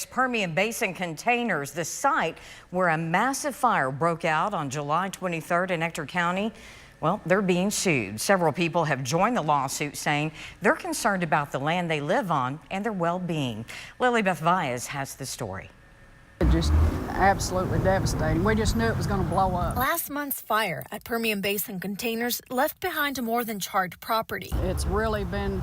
Permian Basin Containers, the site where a massive fire broke out on July 23rd in Ector County. Well, they're being sued. Several people have joined the lawsuit saying they're concerned about the land they live on and their well-being. Lily Beth Valles has the story. Just absolutely devastating. We just knew it was going to blow up. Last month's fire at Permian Basin Containers left behind more than charred property. It's really been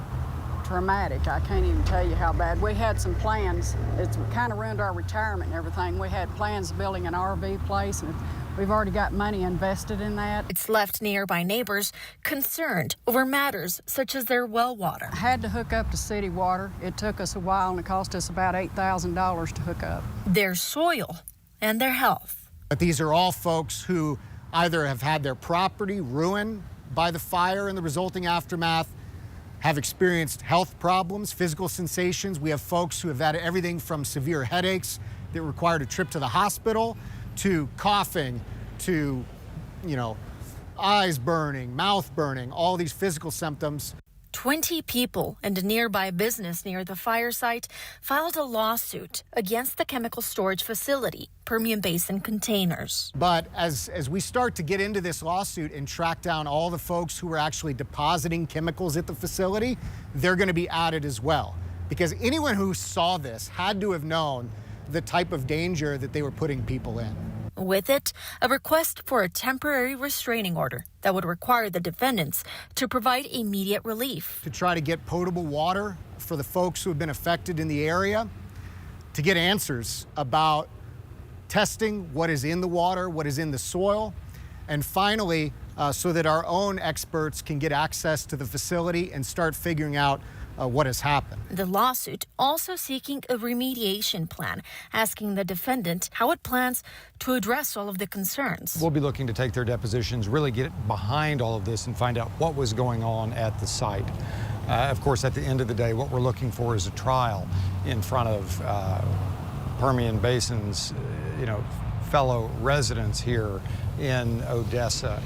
traumatic. I can't even tell you how bad. We had some plans. It's kind of ruined our retirement and everything. We had plans of building an RV place, and we've already got money invested in that. It's left nearby neighbors concerned over matters such as their well water. I had to hook up to city water. It took us a while, and it cost us about $8,000 to hook up. Their soil and their health. But these are all folks who either have had their property ruined by the fire and the resulting aftermath, have experienced health problems, physical sensations. We have folks who have had everything from severe headaches that required a trip to the hospital to coughing to, eyes burning, mouth burning, all these physical symptoms. 20 people and a nearby business near the fire site filed a lawsuit against the chemical storage facility, Permian Basin Containers. But as we start to get into this lawsuit and track down all the folks who were actually depositing chemicals at the facility, they're going to be added as well. Because anyone who saw this had to have known the type of danger that they were putting people in. With it, a request for a temporary restraining order that would require the defendants to provide immediate relief. To try to get potable water for the folks who have been affected in the area, to get answers about testing what is in the water, what is in the soil, and finally, so that our own experts can get access to the facility and start figuring out what has happened. The lawsuit also seeking a remediation plan, asking the defendant how it plans to address all of the concerns. We'll be looking to take their depositions, really get behind all of this and find out what was going on at the site. Of course, at the end of the day, what we're looking for is a trial in front of Permian Basin's, fellow residents here in Odessa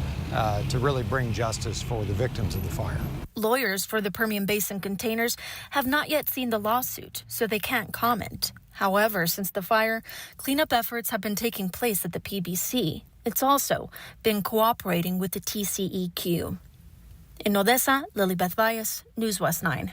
to really bring justice for the victims of the fire. Lawyers for the Permian Basin Containers have not yet seen the lawsuit, so they can't comment. However, since the fire, cleanup efforts have been taking place at the PBC. It's also been cooperating with the TCEQ. In Odessa, Lily Beth Valles, News West 9.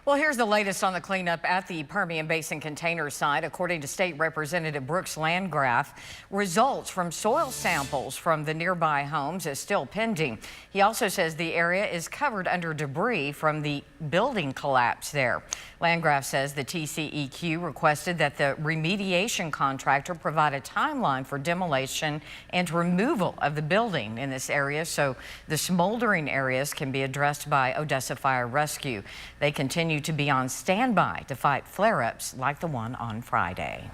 Well, here's the latest on the cleanup at the Permian Basin Container site. According to State Representative Brooks Landgraf, results from soil samples from the nearby homes is still pending. He also says the area is covered under debris from the building collapse there. Landgraf says the TCEQ requested that the remediation contractor provide a timeline for demolition and removal of the building in this area so the smoldering areas can be addressed by Odessa Fire Rescue. They continue to be on standby to fight flare-ups like the one on Friday.